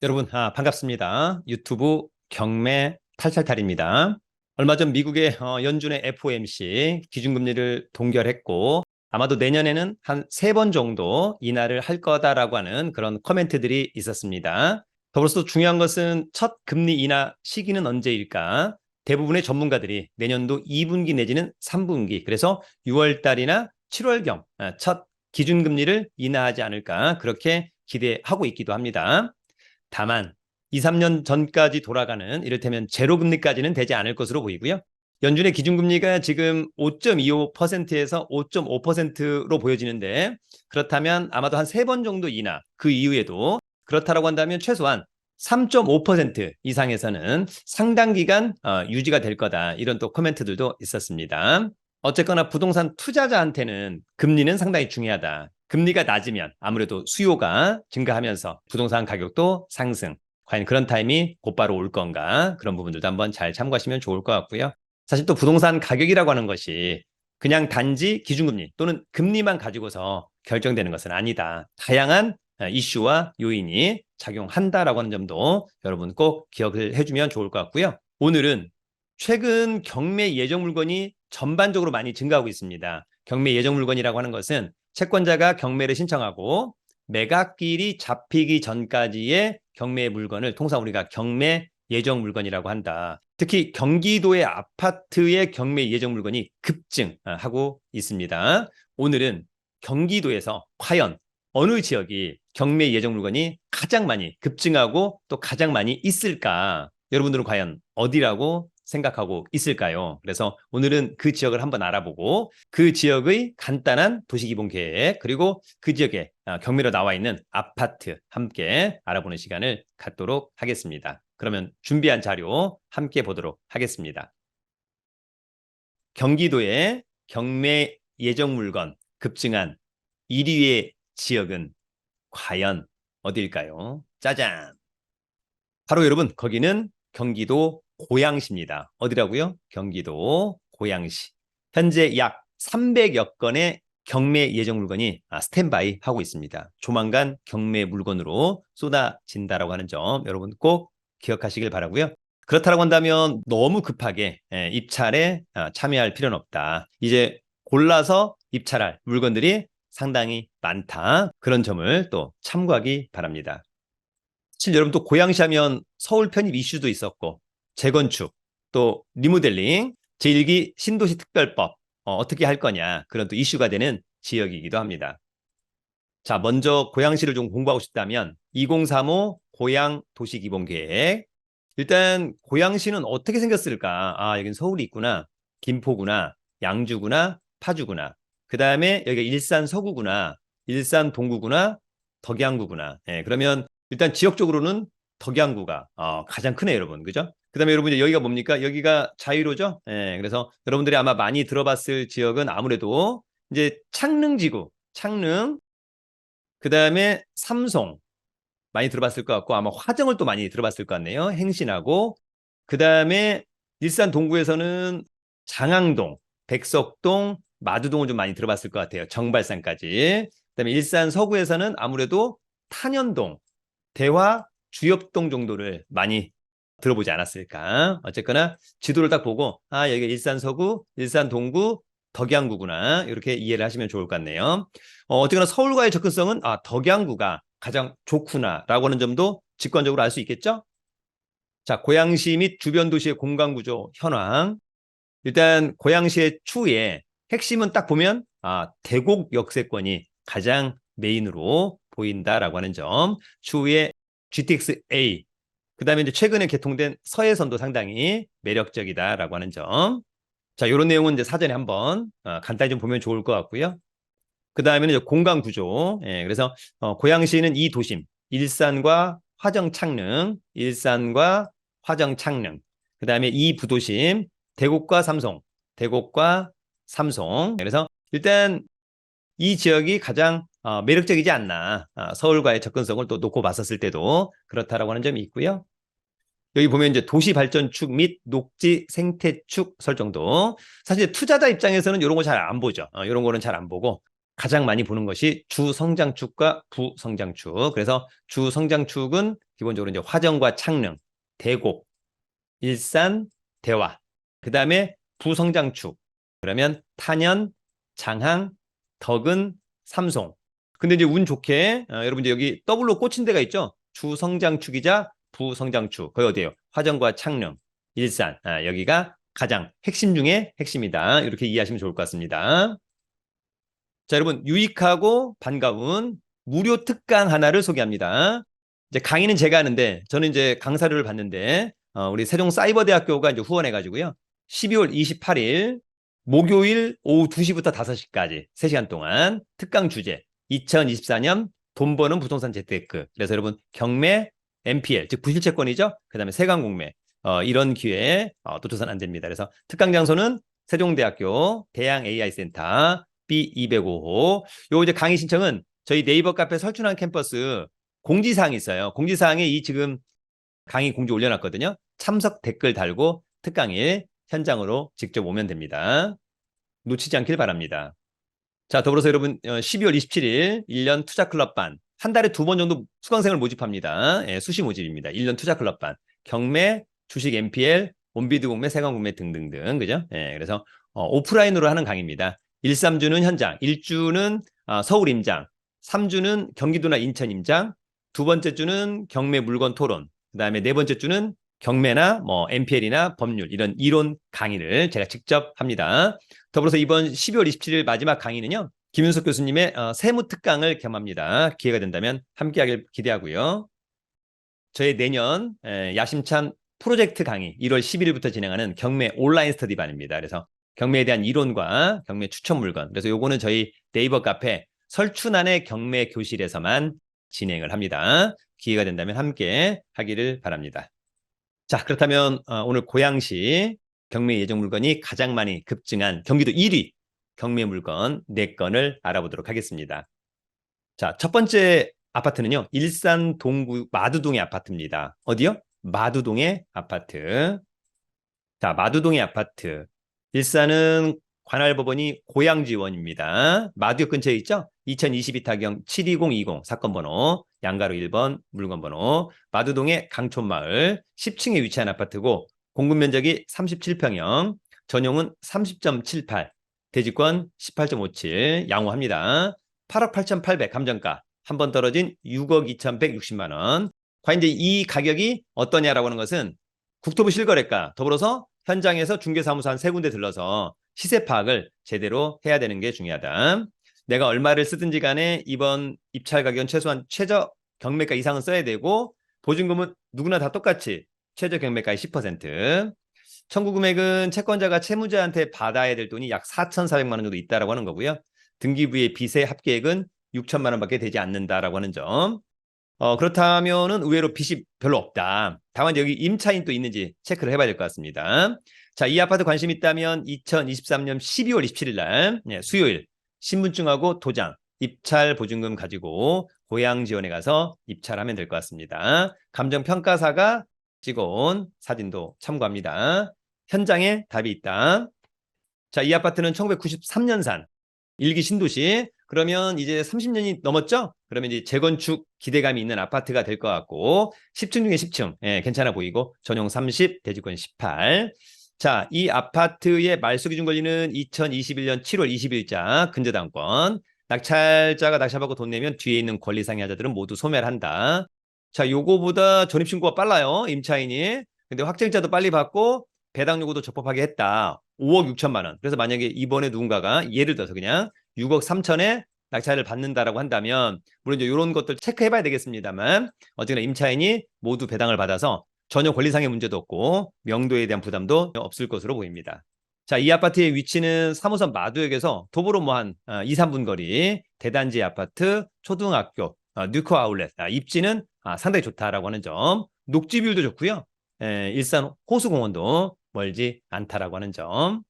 여러분, 반갑습니다. 유튜브 경매 탈탈탈입니다. 얼마 전 미국의 연준의 FOMC 기준금리를 동결했고 아마도 내년에는 한 3번 정도 인하를 할 거다라고 하는 그런 코멘트들이 있었습니다. 더불어서 중요한 것은 첫 금리 인하 시기는 언제일까? 대부분의 전문가들이 내년도 2분기 내지는 3분기, 그래서 6월 달이나 7월경 첫 기준금리를 인하하지 않을까 그렇게 기대하고 있기도 합니다. 다만 2, 3년 전까지 돌아가는 이를테면 제로금리까지는 되지 않을 것으로 보이고요. 연준의 기준금리가 지금 5.25%에서 5.5%로 보여지는데, 그렇다면 아마도 한 3번 정도 인하, 그 이후에도 그렇다라고 한다면 최소한 3.5% 이상에서는 상당 기간 유지가 될 거다, 이런 또 코멘트들도 있었습니다. 어쨌거나 부동산 투자자한테는 금리는 상당히 중요하다. 금리가 낮으면 아무래도 수요가 증가하면서 부동산 가격도 상승. 과연 그런 타임이 곧바로 올 건가? 그런 부분들도 한번 잘 참고하시면 좋을 것 같고요. 사실 또 부동산 가격이라고 하는 것이 그냥 단지 기준금리 또는 금리만 가지고서 결정되는 것은 아니다. 다양한 이슈와 요인이 작용한다라고 하는 점도 여러분 꼭 기억을 해주면 좋을 것 같고요. 오늘은 최근 경매 예정 물건이 전반적으로 많이 증가하고 있습니다. 경매 예정 물건이라고 하는 것은 채권자가 경매를 신청하고 매각일이 잡히기 전까지의 경매 물건을 통상 우리가 경매 예정 물건이라고 한다. 특히 경기도의 아파트의 경매 예정 물건이 급증하고 있습니다. 오늘은 경기도에서 과연 어느 지역이 경매 예정 물건이 가장 많이 급증하고 또 가장 많이 있을까? 여러분들은 과연 어디라고 생각하고 있을까요? 그래서 오늘은 그 지역을 한번 알아보고 그 지역의 간단한 도시기본 계획, 그리고 그 지역에 경매로 나와 있는 아파트 함께 알아보는 시간을 갖도록 하겠습니다. 그러면 준비한 자료 함께 보도록 하겠습니다. 경기도의 경매 예정 물건 급증한 1위의 지역은 과연 어디일까요? 짜잔! 바로 여러분, 거기는 경기도 고양시입니다. 어디라고요? 경기도 고양시. 현재 약 300여 건의 경매 예정 물건이 스탠바이 하고 있습니다. 조만간 경매 물건으로 쏟아진다라고 하는 점 여러분 꼭 기억하시길 바라고요. 그렇다고 한다면 너무 급하게 입찰에 참여할 필요는 없다. 이제 골라서 입찰할 물건들이 상당히 많다. 그런 점을 또 참고하기 바랍니다. 사실 여러분 또 고양시 하면 서울 편입 이슈도 있었고 재건축, 또 리모델링, 제1기 신도시 특별법 어떻게 할 거냐, 그런 또 이슈가 되는 지역이기도 합니다. 자, 먼저 고양시를 좀 공부하고 싶다면 2035 고양 도시기본계획. 일단 고양시는 어떻게 생겼을까? 여긴 서울이 있구나, 김포구나, 양주구나, 파주구나. 그 다음에 여기가 일산 서구구나, 일산 동구구나, 덕양구구나. 그러면 일단 지역적으로는 덕양구가 가장 크네요, 여러분. 그죠? 그 다음에 여러분 여기가 뭡니까? 여기가 자유로죠? 그래서 여러분들이 아마 많이 들어봤을 지역은 아무래도 이제 창릉지구, 창릉, 그 다음에 삼송 많이 들어봤을 것 같고 아마 화정을 또 많이 들어봤을 것 같네요. 행신하고 그 다음에 일산 동구에서는 장항동, 백석동, 마두동을 좀 많이 들어봤을 것 같아요. 정발산까지. 그다음에 일산 서구에서는 아무래도 탄현동, 대화, 주엽동 정도를 많이 들어보지 않았을까. 어쨌거나 지도를 딱 보고 여기가 일산 서구, 일산 동구, 덕양구구나, 이렇게 이해를 하시면 좋을 것 같네요. 어쨌거나 서울과의 접근성은 덕양구가 가장 좋구나라고 하는 점도 직관적으로 알 수 있겠죠. 자, 고양시 및 주변 도시의 공간구조 현황. 일단 고양시의 추후에 핵심은 딱 보면 대곡 역세권이 가장 메인으로 보인다라고 하는 점. 추후에 GTX-A, 그 다음에 이제 최근에 개통된 서해선도 상당히 매력적이다라고 하는 점. 자, 이런 내용은 이제 사전에 한번 간단히 좀 보면 좋을 것 같고요. 그 다음에는 이제 공간 구조. 그래서 고양시는 이 도심, 일산과 화정 창릉, 일산과 화정 창릉. 그 다음에 이 부도심, 대곡과 삼송, 대곡과 삼송. 그래서 일단 이 지역이 가장 매력적이지 않나. 서울과의 접근성을 또 놓고 봤었을 때도 그렇다라고 하는 점이 있고요. 여기 보면 이제 도시 발전축 및 녹지 생태축 설정도. 사실 투자자 입장에서는 이런 거 잘 안 보죠. 이런 거는 잘 안 보고 가장 많이 보는 것이 주성장축과 부성장축. 그래서 주성장축은 기본적으로 이제 화정과 창릉, 대곡, 일산, 대화. 그 다음에 부성장축. 그러면 탄현, 장항, 덕은, 삼송. 근데 이제 운 좋게 여러분 이제 여기 더블로 꽂힌 데가 있죠. 주성장축이자 부성장축. 거기 어디예요? 화정과 창릉, 일산. 여기가 가장 핵심 중에 핵심이다. 이렇게 이해하시면 좋을 것 같습니다. 자, 여러분 유익하고 반가운 무료 특강 하나를 소개합니다. 이제 강의는 제가 하는데 저는 이제 강사료를 받는데 우리 세종사이버대학교가 이제 후원해가지고요. 12월 28일 목요일 오후 2시부터 5시까지 3시간 동안 특강 주제 2024년 돈 버는 부동산 재테크. 그래서 여러분 경매, MPL 즉 부실채권이죠. 그다음에 세관공매 이런 기회에 놓쳐서는 안 됩니다. 그래서 특강 장소는 세종대학교 대양 AI센터 B205호. 요 이제 강의 신청은 저희 네이버 카페 설춘환 캠퍼스 공지사항이 있어요. 공지사항에 이 지금 강의 공지 올려놨거든요. 참석 댓글 달고 특강일 현장으로 직접 오면 됩니다. 놓치지 않길 바랍니다. 자, 더불어서 여러분 12월 27일 1년 투자클럽반 한 달에 2번 정도 수강생을 모집합니다. 예, 수시 모집입니다. 1년 투자클럽반 경매, 주식 MPL, 온비드 공매, 세관 공매 등등등 그죠? 예, 그래서 오프라인으로 하는 강의입니다. 1, 3주는 현장, 1주는 서울 임장, 3주는 경기도나 인천 임장, 두 번째 주는 경매 물건 토론, 그 다음에 네 번째 주는 경매나 뭐 MPL이나 법률 이런 이론 강의를 제가 직접 합니다. 더불어서 이번 12월 27일 마지막 강의는요. 김윤석 교수님의 세무 특강을 겸합니다. 기회가 된다면 함께하길 기대하고요. 저희 내년 야심찬 프로젝트 강의 1월 10일부터 진행하는 경매 온라인 스터디반입니다. 그래서 경매에 대한 이론과 경매 추천 물건. 그래서 요거는 저희 네이버 카페 설춘환의 경매 교실에서만 진행을 합니다. 기회가 된다면 함께 하기를 바랍니다. 자, 그렇다면 오늘 고양시 경매 예정 물건이 가장 많이 급증한 경기도 1위 경매 물건 4건을 알아보도록 하겠습니다. 자, 첫 번째 아파트는요. 일산 동구 마두동의 아파트입니다. 어디요? 마두동의 아파트. 자, 마두동의 아파트. 일산은 관할법원이 고양지원입니다. 마두역 근처에 있죠? 2022 타경 72020 사건 번호, 양가로 1번 물건 번호, 마두동의 강촌마을 10층에 위치한 아파트고 공급 면적이 37평형, 전용은 30.78, 대지권 18.57 양호합니다. 8억 8,800 감정가, 한 번 떨어진 6억 2,160만 원. 과연 이제 이 가격이 어떠냐라고 하는 것은 국토부 실거래가 더불어서 현장에서 중개사무소 한 3군데 들러서 시세 파악을 제대로 해야 되는 게 중요하다. 내가 얼마를 쓰든지 간에 이번 입찰 가격은 최소한 최저 경매가 이상은 써야 되고 보증금은 누구나 다 똑같이 최저 경매가의 10%. 청구 금액은 채권자가 채무자한테 받아야 될 돈이 약 4,400만 원 정도 있다라고 하는 거고요. 등기부의 비세 합계액은 6천만 원밖에 되지 않는다라고 하는 점. 그렇다면은 의외로 빚이 별로 없다. 다만 여기 임차인 또 있는지 체크를 해봐야 될 것 같습니다. 자, 이 아파트 관심 있다면 2023년 12월 27일 날 수요일 신분증하고 도장, 입찰 보증금 가지고 고양지원에 가서 입찰하면 될 것 같습니다. 감정평가사가 찍어온 사진도 참고합니다. 현장에 답이 있다. 자, 이 아파트는 1993년산 1기 신도시. 그러면 이제 30년이 넘었죠? 그러면 이제 재건축 기대감이 있는 아파트가 될 것 같고 10층 중에 10층 괜찮아 보이고 전용 30, 대지권 18. 자, 이 아파트의 말소 기준 권리는 2021년 7월 20일자 근저당권. 낙찰자가 낙찰받고 돈 내면 뒤에 있는 권리상의자들은 모두 소멸한다. 자, 요거보다 전입신고가 빨라요. 임차인이. 근데 확정자도 빨리 받고 배당 요구도 적법하게 했다. 5억 6천만 원. 그래서 만약에 이번에 누군가가 예를 들어서 그냥 6억 3천에 낙찰을 받는다라고 한다면 물론 이제 이런 것들 체크해봐야 되겠습니다만 어쨌거나 임차인이 모두 배당을 받아서 전혀 권리상의 문제도 없고 명도에 대한 부담도 없을 것으로 보입니다. 자, 이 아파트의 위치는 3호선 마두역에서 도보로 뭐 한 2, 3분 거리 대단지 아파트, 초등학교, 뉴코 아울렛 입지는 상당히 좋다라고 하는 점. 녹지 뷰도 좋고요. 일산 호수공원도 멀지 않다라고 하는 점.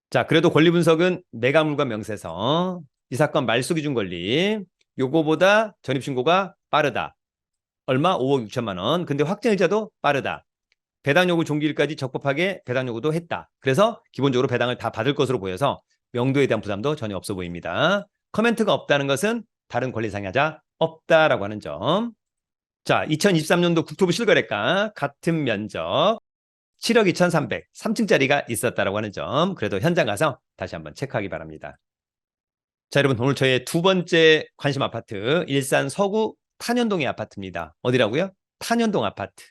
자, 그래도 권리 분석은 매각물건 명세서, 이 사건 말소 기준 권리, 요거보다 전입신고가 빠르다. 얼마? 5억 6천만 원. 근데 확정일자도 빠르다. 배당 요구 종기일까지 적법하게 배당 요구도 했다. 그래서 기본적으로 배당을 다 받을 것으로 보여서 명도에 대한 부담도 전혀 없어 보입니다. 커멘트가 없다는 것은 다른 권리상여자 없다라고 하는 점. 자, 2023년도 국토부 실거래가 같은 면적 7억 2,300, 3층짜리가 있었다라고 하는 점, 그래도 현장 가서 다시 한번 체크하기 바랍니다. 자, 여러분, 오늘 저의 두 번째 관심 아파트, 일산 서구 탄현동의 아파트입니다. 어디라고요? 탄현동 아파트.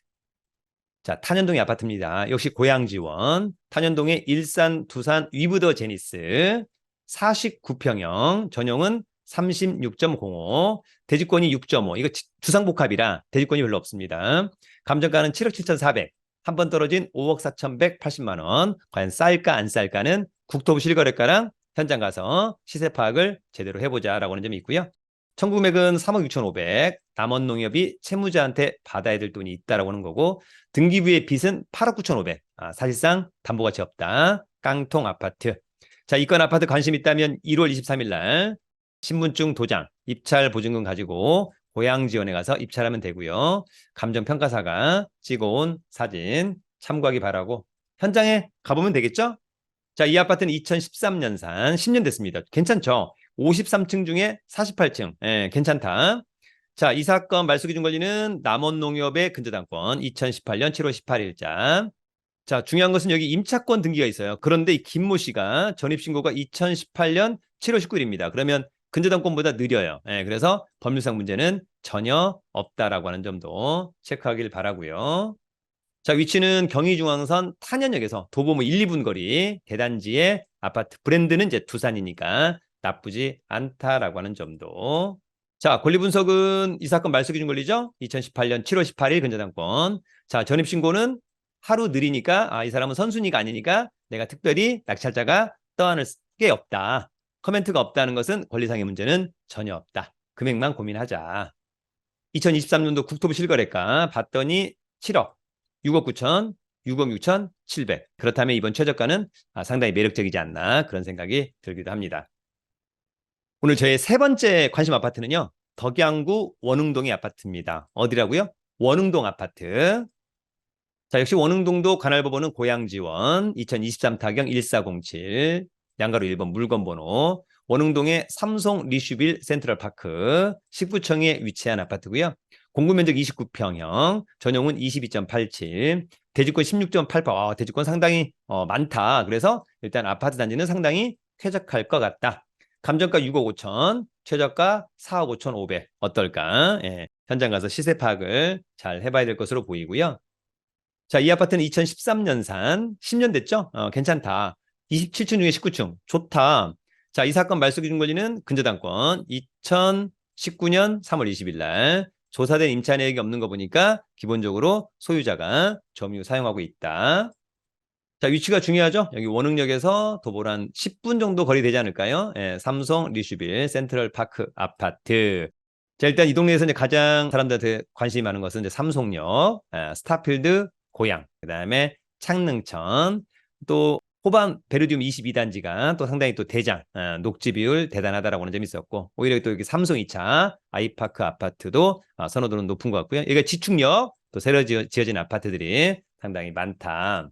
자, 탄현동의 아파트입니다. 역시 고향 지원. 탄현동의 일산 두산 위브더 제니스 49평형, 전용은 36.05, 대지권이 6.5. 이거 주상복합이라 대지권이 별로 없습니다. 감정가는 7억 7,400. 한 번 떨어진 5억 4,180만 원. 과연 쌀까 안 쌀까는 국토부 실거래가랑 현장 가서 시세 파악을 제대로 해보자라고 하는 점이 있고요. 청구금액은 3억 6,500. 남원농협이 채무자한테 받아야 될 돈이 있다라고 하는 거고, 등기부의 빚은 8억 9,500. 사실상 담보가치 없다. 깡통 아파트. 자, 이건 아파트 관심 있다면 1월 23일 날 신분증 도장, 입찰 보증금 가지고 고향 지원에 가서 입찰하면 되고요. 감정평가사가 찍어온 사진 참고하기 바라고 현장에 가보면 되겠죠? 자, 이 아파트는 2013년산 10년 됐습니다. 괜찮죠? 53층 중에 48층. 예, 괜찮다. 자, 이 사건 말소기준 권리는 남원농협의 근저당권 2018년 7월 18일자. 자, 중요한 것은 여기 임차권 등기가 있어요. 그런데 이 김모 씨가 전입신고가 2018년 7월 19일입니다. 그러면 근저당권보다 느려요. 예, 그래서 법률상 문제는 전혀 없다라고 하는 점도 체크하길 바라고요. 자, 위치는 경의중앙선 탄현역에서 도보무 1, 2분 거리 대단지의 아파트. 브랜드는 이제 두산이니까 나쁘지 않다라고 하는 점도. 자, 권리 분석은 이 사건 말소기준 권리죠? 2018년 7월 18일 근저당권. 자, 전입신고는 하루 느리니까 이 사람은 선순위가 아니니까 내가 특별히 낙찰자가 떠안을 게 없다. 커멘트가 없다는 것은 권리상의 문제는 전혀 없다. 금액만 고민하자. 2023년도 국토부 실거래가 봤더니 7억, 6억 9천, 6억 6천 7백. 그렇다면 이번 최저가는 상당히 매력적이지 않나 그런 생각이 들기도 합니다. 오늘 저의 세 번째 관심 아파트는요. 덕양구 원흥동의 아파트입니다. 어디라고요? 원흥동 아파트. 자, 역시 원흥동도 관할법원은 고향지원 2023 타경 1407 양가로 1번 물건번호. 원흥동의 삼성 리슈빌 센트럴파크 19층에 위치한 아파트고요. 공구면적 29평형, 전용은 22.87, 대지권 16.88. 대지권 상당히 많다. 그래서 일단 아파트 단지는 상당히 쾌적할 것 같다. 감정가 6억 5천, 최저가 4억 5천 5백. 어떨까? 예, 현장 가서 시세 파악을 잘 해봐야 될 것으로 보이고요. 자, 이 아파트는 2013년산 10년 됐죠? 괜찮다. 27층 중에 19층. 좋다. 자, 이 사건 말소기준 권리는 근저당권 2019년 3월 20일 날 조사된 임차 내역이 없는 거 보니까 기본적으로 소유자가 점유 사용하고 있다. 자, 위치가 중요하죠? 여기 원흥역에서 도보로 한 10분 정도 거리 되지 않을까요? 예, 삼성 리슈빌 센트럴파크 아파트. 자, 일단 이 동네에서 이제 가장 사람들한테 관심이 많은 것은 이제 삼성역, 스타필드 고양, 그 다음에 창릉천, 또 호반 베르디움 22단지가 또 상당히 또 대장, 녹지 비율 대단하다라고 하는 점이 있었고, 오히려 또 여기 삼성 2차 아이파크 아파트도 선호도는 높은 것 같고요. 여기가 지축역, 또 새로 지어진 아파트들이 상당히 많다.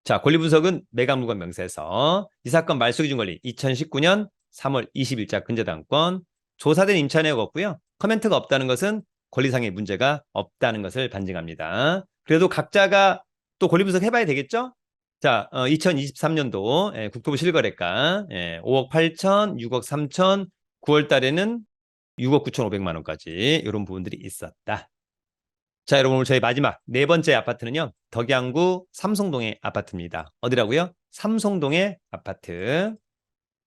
자, 권리 분석은 매각물건 명세서. 이 사건 말소기준 권리 2019년 3월 20일자 근저당권. 조사된 임차 내역 없고요. 커멘트가 없다는 것은 권리상의 문제가 없다는 것을 반증합니다. 그래도 각자가 또 권리 분석 해봐야 되겠죠? 자, 2023년도 국토부 실거래가 5억 8천, 6억 3천, 9월 달에는 6억 9천 5백만 원까지 이런 부분들이 있었다. 자, 여러분 오늘 저희 마지막 네 번째 아파트는요. 덕양구 삼성동의 아파트입니다. 어디라고요? 삼성동의 아파트.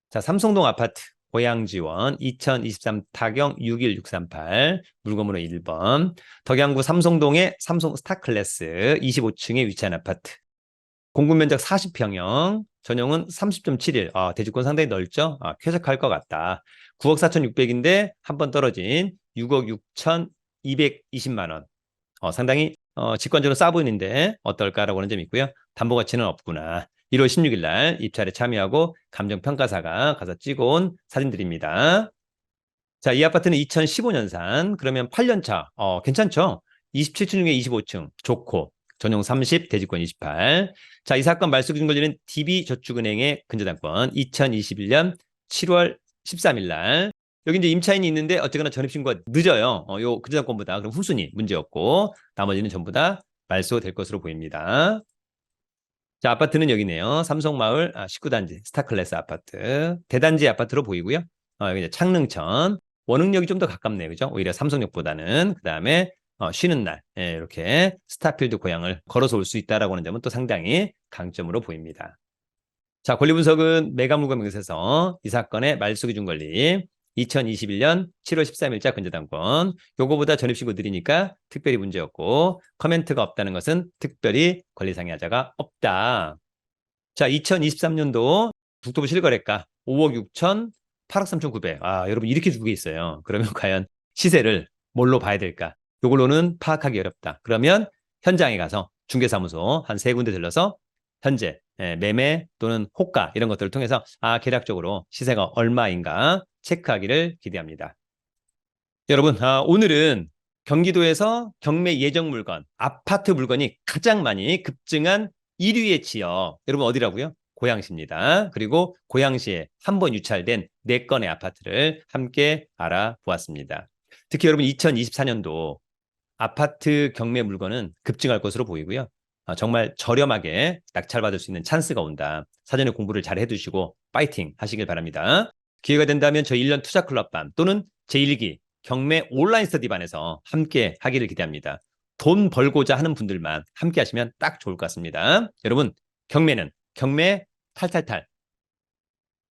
자, 삼성동 아파트 고향지원 2023 타경 61638 물건번호 1번. 덕양구 삼성동의 삼성 스타클래스 25층에 위치한 아파트. 공급면적 40평형, 전용은 30.71. 대지권 상당히 넓죠? 쾌적할 것 같다. 9억 4,600인데 한 번 떨어진 6억 6,220만 원. 상당히 직관적으로 싸 보이는데 어떨까라고 하는 점이 있고요. 담보 가치는 없구나. 1월 16일 날 입찰에 참여하고 감정평가사가 가서 찍어온 사진들입니다. 자, 이 아파트는 2015년산, 그러면 8년차. 괜찮죠? 27층 중에 25층. 좋고. 전용 30, 대지권 28. 자, 이 사건 말소기준 권리는 DB저축은행의 근저당권 2021년 7월 13일 날 여기 이제 임차인이 있는데 어쨌거나 전입신고가 늦어요. 요 그저작권보다. 그럼 후순위 문제였고 나머지는 전부 다 말소될 것으로 보입니다. 자, 아파트는 여기네요. 삼성마을 19단지 스타클래스 아파트. 대단지 아파트로 보이고요. 여기 이제 창릉천. 원흥역이 좀 더 가깝네요. 그죠? 오히려 삼성역보다는. 그 다음에 쉬는 날 이렇게 스타필드 고향을 걸어서 올 수 있다라고 하는 점은 또 상당히 강점으로 보입니다. 자, 권리 분석은 매각물건 명세서 이 사건의 말소 기준 권리 2021년 7월 13일자 근저당권 요거보다 전입신고 느리니까 특별히 문제였고 커멘트가 없다는 것은 특별히 권리상해하자가 없다. 자, 2023년도 국토부 실거래가 5억 6천 8억 3천 9백. 여러분 이렇게 두 개 있어요. 그러면 과연 시세를 뭘로 봐야 될까? 요걸로는 파악하기 어렵다. 그러면 현장에 가서 중개사무소 한 세 군데 들러서 현재 매매 또는 호가 이런 것들을 통해서 계략적으로 시세가 얼마인가 체크하기를 기대합니다. 여러분, 오늘은 경기도에서 경매 예정 물건, 아파트 물건이 가장 많이 급증한 1위의 지역. 여러분 어디라고요? 고양시입니다. 그리고 고양시에 한 번 유찰된 4건의 아파트를 함께 알아보았습니다. 특히 여러분 2024년도 아파트 경매 물건은 급증할 것으로 보이고요. 정말 저렴하게 낙찰받을 수 있는 찬스가 온다. 사전에 공부를 잘 해두시고 파이팅 하시길 바랍니다. 기회가 된다면 저희 1년 투자 클럽반 또는 제1기 경매 온라인 스터디반에서 함께 하기를 기대합니다. 돈 벌고자 하는 분들만 함께 하시면 딱 좋을 것 같습니다. 여러분, 경매는 경매 탈탈탈